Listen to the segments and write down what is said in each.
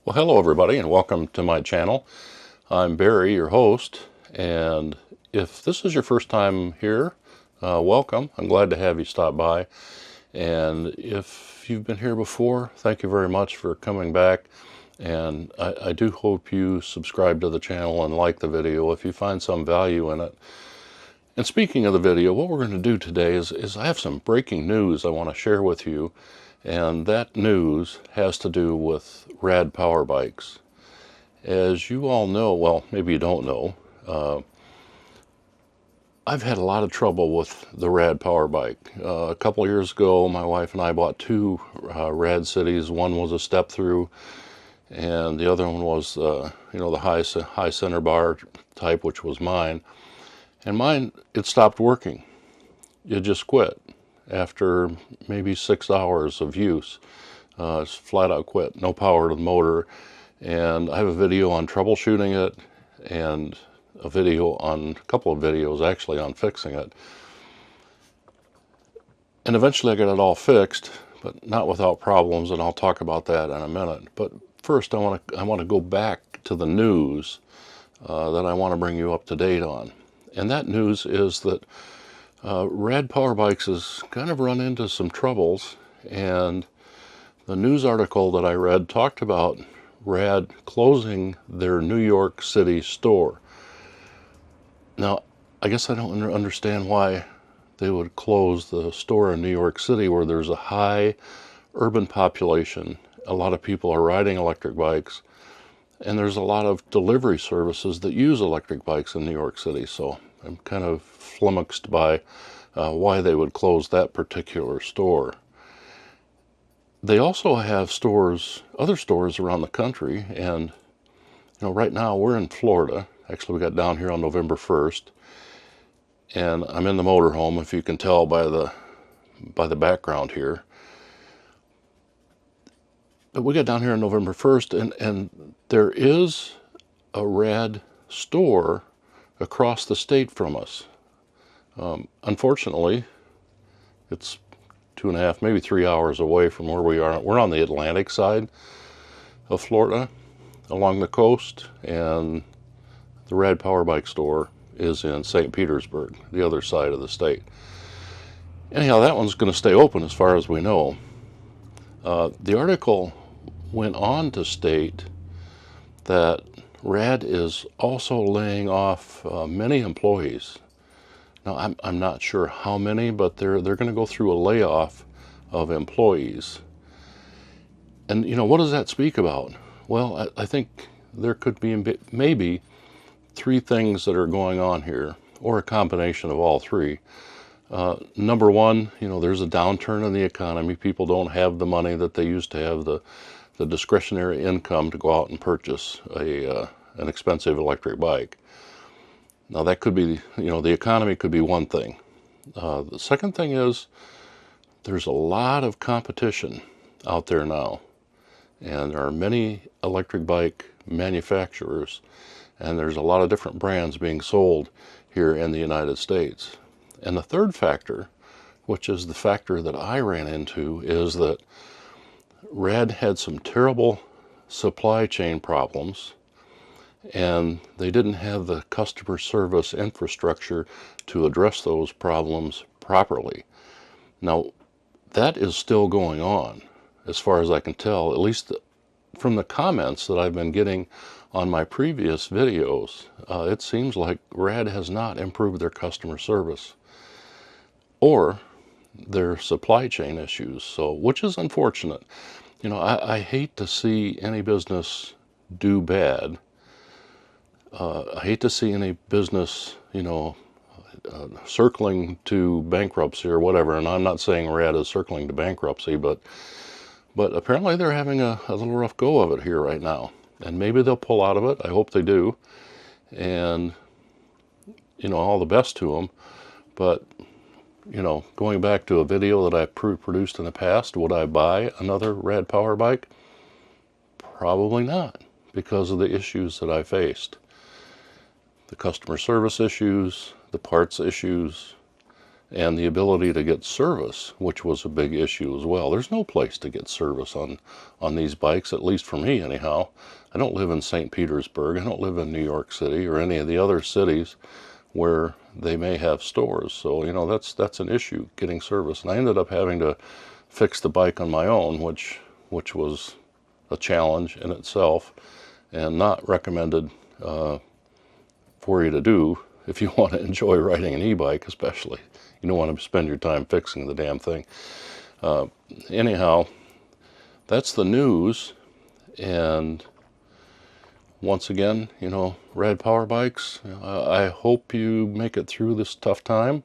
Well, hello everybody and welcome to my channel. I'm Barry, your host, and if this is your first time here, welcome. I'm glad to have you stop by. And if you've been here before, thank you very much for coming back. And I do hope you subscribe to the channel and like the video if you find some value in it. And speaking of the video, what we're going to do today is I have some breaking news I want to share with you. And that news has to do with rad power bikes. As you all know, well, maybe you don't know, I've had a lot of trouble with the rad power bike. A couple of years ago, my wife and I bought two rad cities. One was a step through, and the other one was, the high center bar type, which was mine. And mine, it stopped working. It just quit after maybe 6 hours of use. It's flat out quit, no power to the motor. And I have a video on troubleshooting it and a couple of videos actually on fixing it. And eventually I got it all fixed, but not without problems, and I'll talk about that in a minute. But first I want to go back to the news that I want to bring you up to date on. And that news is that Rad Power Bikes has kind of run into some troubles, and the news article that I read talked about Rad closing their New York City store. Now, I guess I don't understand why they would close the store in New York City where there's a high urban population. A lot of people are riding electric bikes, and there's a lot of delivery services that use electric bikes in New York City. So I'm kind of flummoxed by why they would close that particular store. They also have other stores around the country, and right now we're in Florida. Actually, we got down here on November 1st, and I'm in the motorhome, if you can tell by the background here. But we got down here on November 1st, and there is a Rad store across the state from us. Unfortunately, it's 2.5, maybe 3 hours away from where we are. We're on the Atlantic side of Florida, along the coast, and the Rad Power Bike store is in St. Petersburg, the other side of the state. Anyhow, that one's going to stay open as far as we know. The article went on to state that Rad is also laying off many employees. Now, I'm not sure how many, but they're going to go through a layoff of employees. And, what does that speak about? Well, I think there could be maybe three things that are going on here, or a combination of all three. Number one, there's a downturn in the economy. People don't have the money that they used to have, the discretionary income to go out and purchase an expensive electric bike. Now that could be, the economy could be one thing. The second thing is there's a lot of competition out there now, and there are many electric bike manufacturers, and there's a lot of different brands being sold here in the United States. And the third factor, which is the factor that I ran into, is that Rad had some terrible supply chain problems, and they didn't have the customer service infrastructure to address those problems properly. Now, that is still going on, as far as I can tell, at least from the comments that I've been getting on my previous videos. It seems like Rad has not improved their customer service or their supply chain issues, which is unfortunate. I hate to see any business do bad. I hate to see any business, circling to bankruptcy or whatever. And I'm not saying Rad is circling to bankruptcy, but apparently they're having a little rough go of it here right now. And maybe they'll pull out of it. I hope they do. And, all the best to them. But, going back to a video that I produced in the past, would I buy another Rad Power Bike? Probably not, because of the issues that I faced. The customer service issues, the parts issues, and the ability to get service, which was a big issue as well. There's no place to get service on these bikes, at least for me anyhow. I don't live in St. Petersburg. I don't live in New York City or any of the other cities where they may have stores. So, you know, that's an issue, getting service. And I ended up having to fix the bike on my own, which was a challenge in itself and not recommended for you to do if you want to enjoy riding an e-bike, especially. You don't want to spend your time fixing the damn thing. Anyhow, that's the news. And once again, you know, Rad Power Bikes, I hope you make it through this tough time.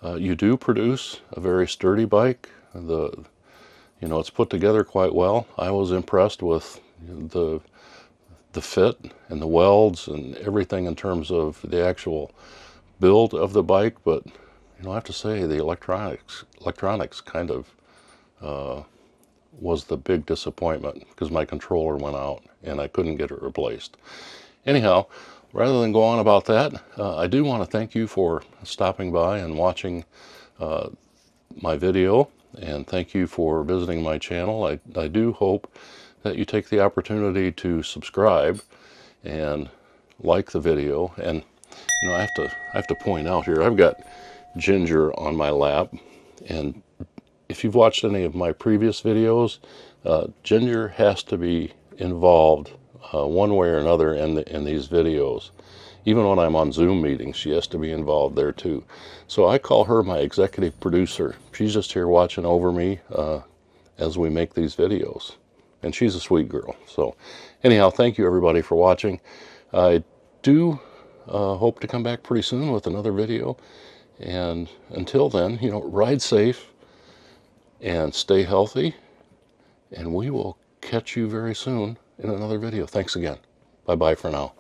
You do produce a very sturdy bike. You know, it's put together quite well. I was impressed with the fit and the welds and everything in terms of the actual build of the bike, but you know, I have to say the electronics kind of was the big disappointment, because my controller went out and I couldn't get it replaced. Anyhow, rather than go on about that, I do want to thank you for stopping by and watching my video, and thank you for visiting my channel. I do hope that you take the opportunity to subscribe and like the video. And you know, I have to point out here, I've got Ginger on my lap, and if you've watched any of my previous videos, Ginger has to be involved one way or another in these videos. Even when I'm on Zoom meetings, she has to be involved there too. So I call her my executive producer. She's just here watching over me as we make these videos. And she's a sweet girl. So anyhow, thank you everybody for watching. I do hope to come back pretty soon with another video. And until then, you know, ride safe and stay healthy. And we will catch you very soon in another video. Thanks again. Bye-bye for now.